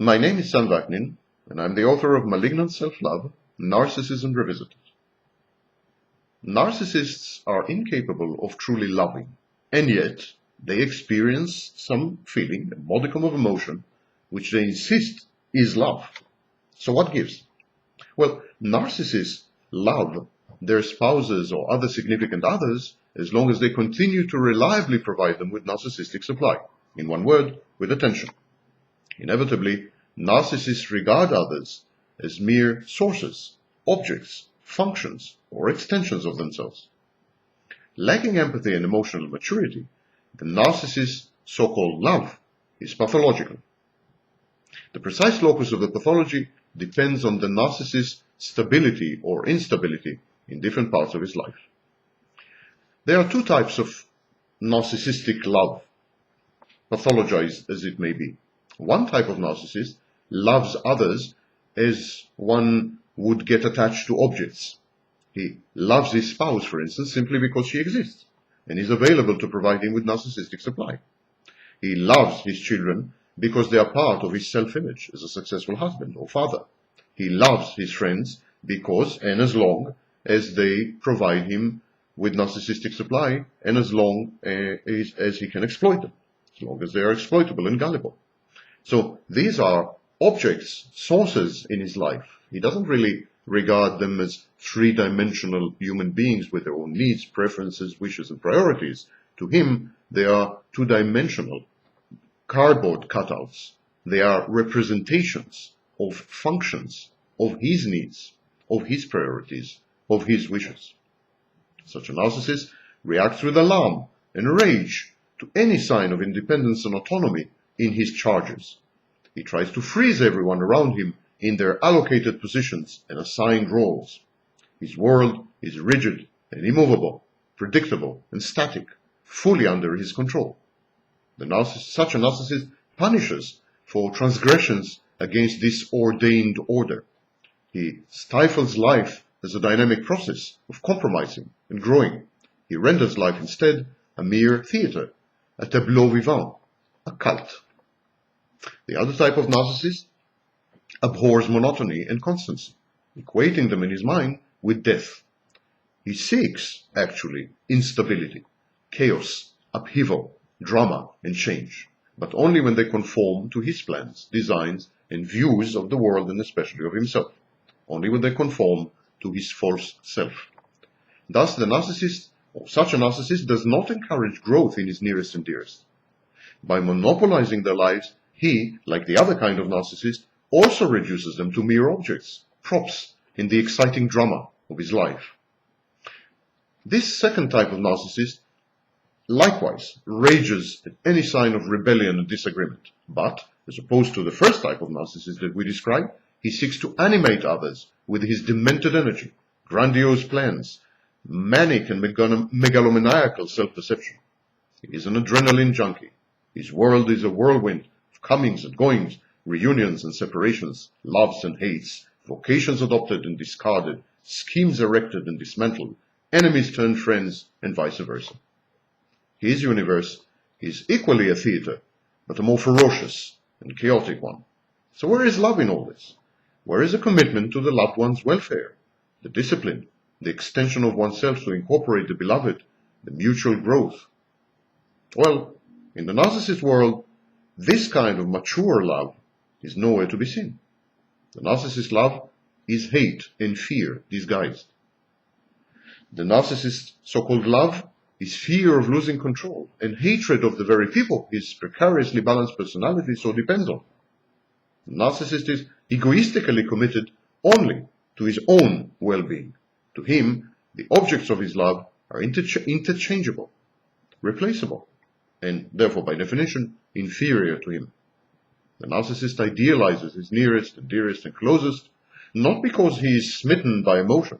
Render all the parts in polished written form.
My name is Sam Vaknin, and I'm the author of Malignant Self-Love, Narcissism Revisited. Narcissists are incapable of truly loving, and yet they experience some feeling, a modicum of emotion, which they insist is love. So what gives? Well, narcissists love their spouses or other significant others as long as they continue to reliably provide them with narcissistic supply. In one word, with attention. Inevitably, narcissists regard others as mere sources, objects, functions, or extensions of themselves. Lacking empathy and emotional maturity, the narcissist's so-called love is pathological. The precise locus of the pathology depends on the narcissist's stability or instability in different parts of his life. There are two types of narcissistic love, pathologized as it may be. One type of narcissist loves others as one would get attached to objects. He loves his spouse, for instance, simply because she exists and is available to provide him with narcissistic supply. He loves his children because they are part of his self-image as a successful husband or father. He loves his friends because and as long as they provide him with narcissistic supply and as long as he can exploit them, as long as they are exploitable and gullible. So these are objects, sources in his life. He doesn't really regard them as three-dimensional human beings with their own needs, preferences, wishes, and priorities. To him, they are two-dimensional cardboard cutouts. They are representations of functions, of his needs, of his priorities, of his wishes. Such a narcissist reacts with alarm and rage to any sign of independence and autonomy in his charges. He tries to freeze everyone around him in their allocated positions and assigned roles. His world is rigid and immovable, predictable and static, fully under his control. Such a narcissist punishes for transgressions against this ordained order. He stifles life as a dynamic process of compromising and growing. He renders life instead a mere theater, a tableau vivant, a cult. The other type of narcissist abhors monotony and constancy, equating them in his mind with death. He seeks, actually, instability, chaos, upheaval, drama, and change, but only when they conform to his plans, designs, and views of the world and especially of himself. Only when they conform to his false self. Thus, the narcissist, or such a narcissist, does not encourage growth in his nearest and dearest. By monopolizing their lives, he, like the other kind of narcissist, also reduces them to mere objects, props in the exciting drama of his life. This second type of narcissist likewise rages at any sign of rebellion and disagreement, but, as opposed to the first type of narcissist that we described, he seeks to animate others with his demented energy, grandiose plans, manic and megalomaniacal self-perception. He is an adrenaline junkie. His world is a whirlwind of comings and goings, reunions and separations, loves and hates, vocations adopted and discarded, schemes erected and dismantled, enemies turned friends, and vice versa. His universe is equally a theater, but a more ferocious and chaotic one. So where is love in all this? Where is a commitment to the loved one's welfare, the discipline, the extension of oneself to incorporate the beloved, the mutual growth? Well, in the narcissist world, this kind of mature love is nowhere to be seen. The narcissist love is hate and fear disguised. The narcissist's so-called love is fear of losing control and hatred of the very people his precariously balanced personality so depends on. The narcissist is egoistically committed only to his own well-being. To him, the objects of his love are interchangeable, replaceable, and therefore, by definition, inferior to him. The narcissist idealizes his nearest and dearest and closest, not because he is smitten by emotion,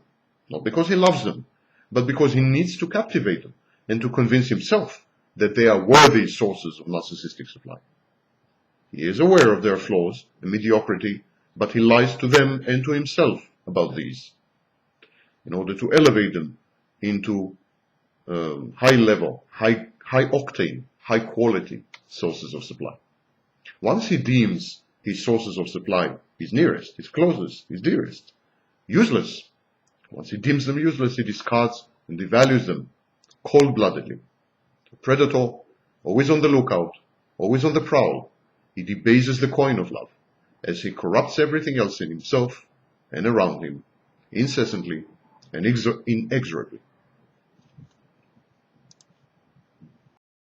not because he loves them, but because he needs to captivate them and to convince himself that they are worthy sources of narcissistic supply. He is aware of their flaws and mediocrity, but he lies to them and to himself about these in order to elevate them into high-level, high-octane, high-quality sources of supply. Once he deems his sources of supply, his nearest, his closest, his dearest, useless. Once he deems them useless, he discards and devalues them cold-bloodedly. A predator, always on the lookout, always on the prowl, he debases the coin of love, as he corrupts everything else in himself and around him, incessantly and inexorably.